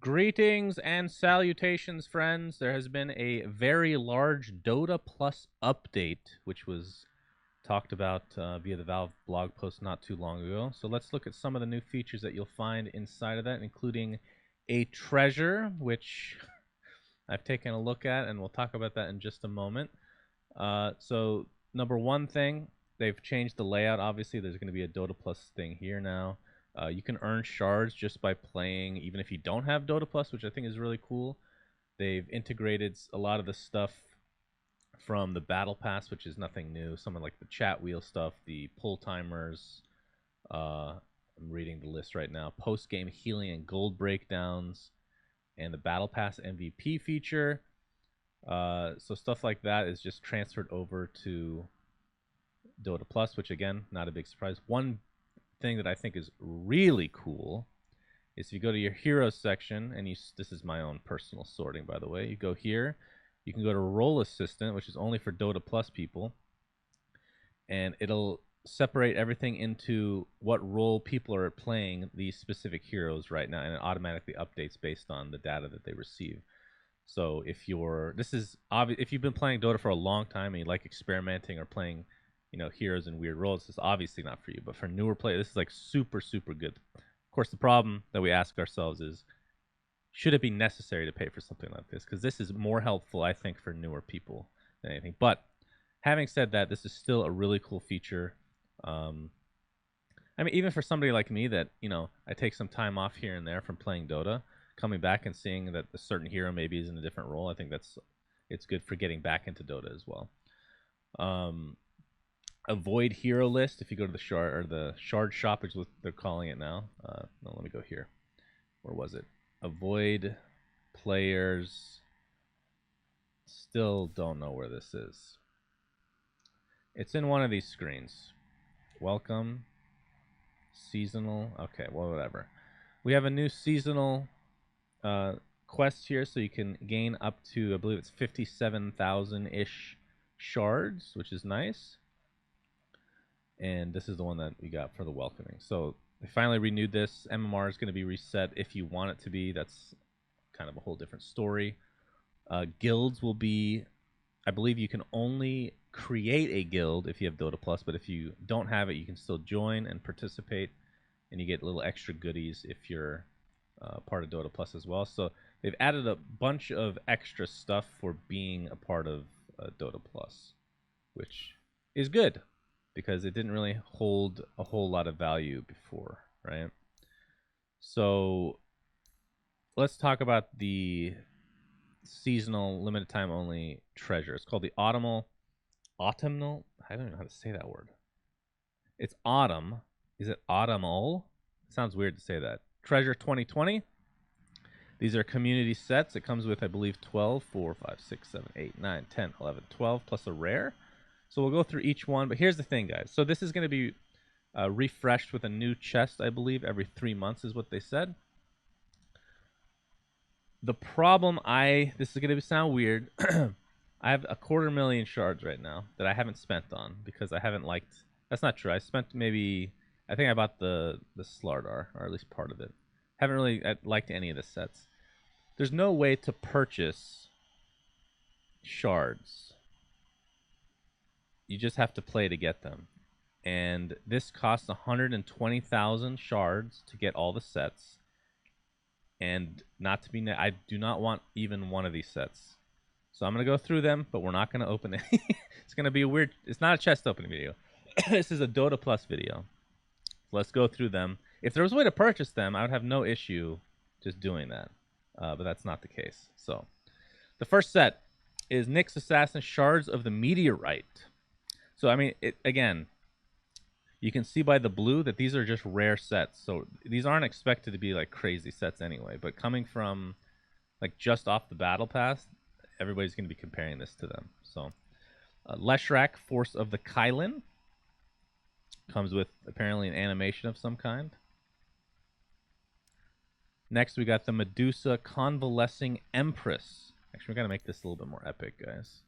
Greetings and salutations, friends. There has been a very large Dota Plus update, which was talked about via the Valve blog post not too long ago. So let's look at some of the new features that you'll find inside of that, including a treasure, which I've taken a look at, and we'll talk about that in just a moment. So number one thing, they've changed the layout. Obviously, there's going to be a Dota Plus thing here now. You can earn shards just by playing, even if you don't have Dota Plus, which I think is really cool. They've integrated a lot of the stuff from the Battle Pass, which is nothing new. Some of like the chat wheel stuff, the pull timers. I'm reading the list right now. Post game healing and gold breakdowns, and the Battle Pass MVP feature. So stuff like that is just transferred over to Dota Plus, which again, not a big surprise. One thing that I think is really cool is if you go to your heroes section, and this is my own personal sorting, by the way. You go here, you can go to Role Assistant, which is only for Dota Plus people, and it'll separate everything into what role people are playing these specific heroes right now, and it automatically updates based on the data that they receive. So if you've been playing Dota for a long time and you like experimenting or playing, heroes in weird roles, this is obviously not for you. But for newer players, this is like super, super good. Of course, the problem that we ask ourselves is, should it be necessary to pay for something like this? Because this is more helpful, I think, for newer people than anything. But having said that, this is still a really cool feature. I mean, even for somebody like me that, I take some time off here and there from playing Dota, coming back and seeing that a certain hero maybe is in a different role, I think it's good for getting back into Dota as well. Avoid hero list. If you go to the shard shop, which is what they're calling it now. No, let me go here. Where was it? Avoid players. Still don't know where this is. It's in one of these screens. Welcome. Seasonal. Okay, well, whatever. We have a new seasonal quest here, so you can gain up to, I believe it's 57,000-ish shards, which is nice. And this is the one that we got for the welcoming. So they finally renewed this. MMR is going to be reset if you want it to be. That's kind of a whole different story. Guilds will be, I believe you can only create a guild if you have Dota Plus, but if you don't have it, you can still join and participate, and you get little extra goodies if you're part of Dota Plus as well. So they've added a bunch of extra stuff for being a part of Dota Plus, which is good because it didn't really hold a whole lot of value before, right? So let's talk about the seasonal, limited time only treasure. It's called the Autumnal. I don't know how to say that word. It's autumn. Is it autumnal? It sounds weird to say that. Treasure 2020. These are community sets. It comes with, I believe, 12, 4, 5, 6, 7, 8, 9, 10, 11, 12, plus a rare. So we'll go through each one. But here's the thing, guys. So this is going to be refreshed with a new chest, I believe, every 3 months is what they said. The problem this is going to sound weird. I have 250,000 shards right now that I haven't spent on because I haven't liked. That's not true. I spent I think I bought the Slardar, or at least part of it. Haven't really liked any of the sets. There's no way to purchase shards. You just have to play to get them. And this costs 120,000 shards to get all the sets. And not to be, I do not want even one of these sets. So I'm going to go through them, but we're not going to open any. It's going to be a weird, it's not a chest opening video. This is a Dota Plus video. So let's go through them. If there was a way to purchase them, I would have no issue just doing that. But that's not the case. So the first set is Nyx Assassin Shards of the Meteorite. So, I mean, again, you can see by the blue that these are just rare sets. So these aren't expected to be like crazy sets anyway. But coming from like just off the Battle Pass, everybody's going to be comparing this to them. So Leshrac, Force of the Kylin. Comes with apparently an animation of some kind. Next, we got the Medusa Convalescing Empress. Actually, we got to make this a little bit more epic, guys.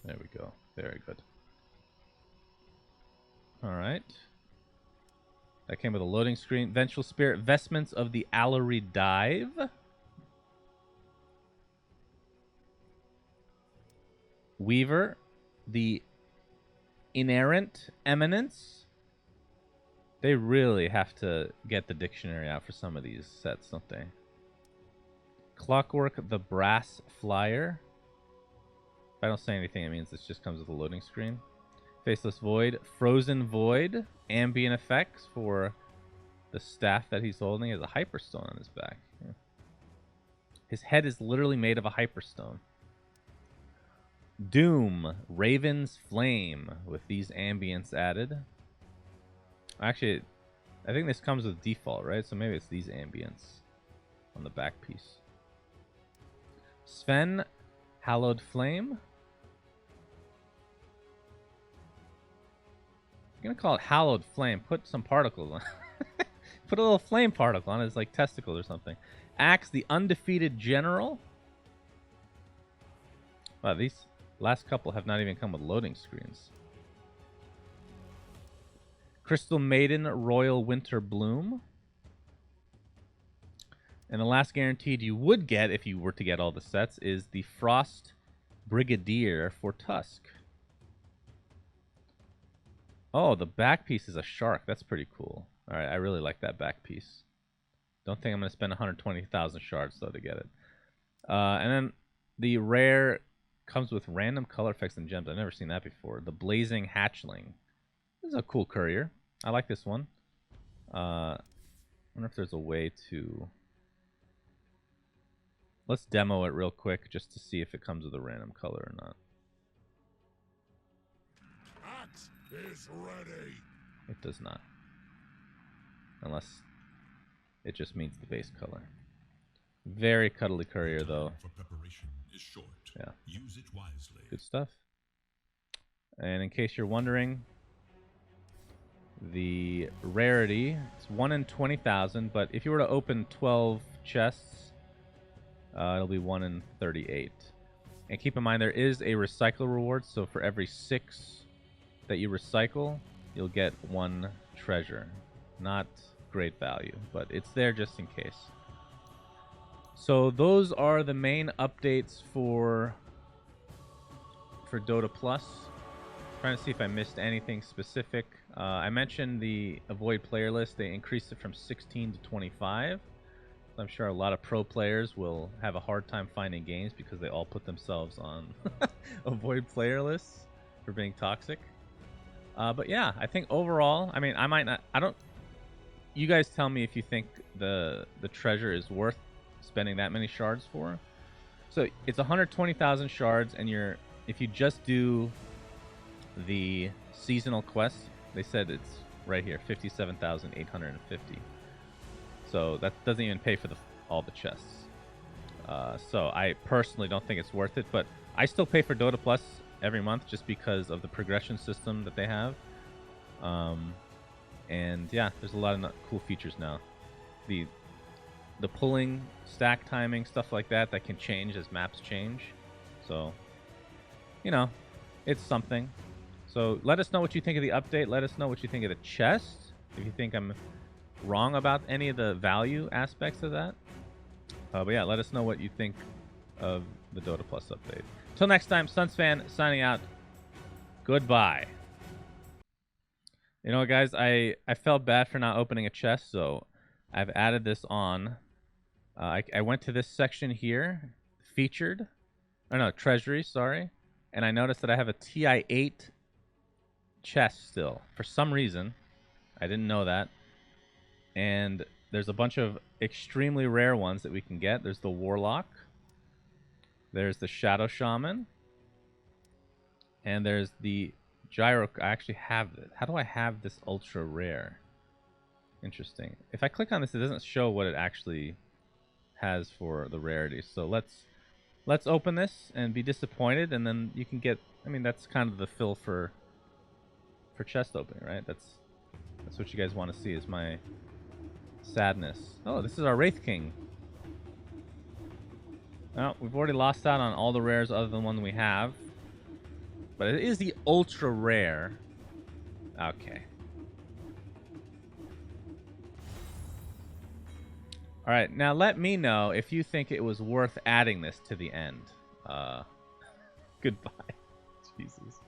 There we go. Very good. All right. That came with a loading screen. Vengeful Spirit, Vestments of the Allery Dive. Weaver, the Inerrant Eminence. They really have to get the dictionary out for some of these sets, don't they? Clockwork, the Brass Flyer. If I don't say anything, it means this just comes with a loading screen. Faceless Void, Frozen Void, ambient effects for the staff that he's holding. He has a Hyperstone on his back. Yeah. His head is literally made of a Hyperstone. Doom, Raven's Flame, with these ambients added. Actually, I think this comes with default, right? So maybe it's these ambients on the back piece. Sven, Hallowed Flame. I'm gonna call it Hallowed Flame. Put some particles on. Put a little flame particle on his like testicle or something. Axe, the Undefeated General. Wow, these last couple have not even come with loading screens. Crystal Maiden, Royal Winter Bloom. And the last guaranteed you would get if you were to get all the sets is the Frost Brigadier for Tusk. Oh, the back piece is a shark. That's pretty cool. All right, I really like that back piece. Don't think I'm going to spend 120,000 shards, though, to get it. And then the rare comes with random color effects and gems. I've never seen that before. The Blazing Hatchling. This is a cool courier. I like this one. I wonder if there's a way to... Let's demo it real quick just to see if it comes with a random color or not. Axe is ready. It does not. Unless it just means the base color. Very cuddly courier, though. For preparation is short. Yeah. Use it wisely. Good stuff. And in case you're wondering, the rarity, it's 1 in 20,000, but if you were to open 12 chests, it'll be 1 in 38. And keep in mind, there is a recycle reward, so for every 6 that you recycle, you'll get 1 treasure. Not great value, but it's there just in case. So those are the main updates for Dota Plus. Trying to see if I missed anything specific. I mentioned the avoid player list. They increased it from 16 to 25. I'm sure a lot of pro players will have a hard time finding games because they all put themselves on avoid player lists for being toxic. But yeah, I think overall, I mean, you guys tell me if you think the treasure is worth spending that many shards for. So it's 120,000 shards, and if you just do the seasonal quest, they said it's right here, 57,850. So that doesn't even pay for all the chests. So I personally don't think it's worth it, but I still pay for Dota Plus every month just because of the progression system that they have. And yeah, there's a lot of cool features now. The pulling, stack timing, stuff like that can change as maps change. So, you know, it's something. So let us know what you think of the update. Let us know what you think of the chest. If you think I'm wrong about any of the value aspects of that. But yeah, let us know what you think of the Dota Plus update. Till next time, SunsFan signing out. Goodbye. You know, guys, I felt bad for not opening a chest, so I've added this on. I went to this section here, featured. Oh no, treasury, sorry. And I noticed that I have a TI-8 chest still. For some reason. I didn't know that. And there's a bunch of extremely rare ones that we can get. There's the Warlock. There's the Shadow Shaman. And there's the Gyro. I actually have it. How do I have this ultra rare? Interesting. If I click on this, it doesn't show what it actually has for the rarity. So let's open this and be disappointed, and then you can get. I mean, that's kind of the fill for chest opening, right? That's what you guys want to see, is my sadness. Oh, this is our Wraith King. Well, we've already lost out on all the rares other than one we have. But it is the ultra rare. Okay. All right, now let me know if you think it was worth adding this to the end. Goodbye. Jesus.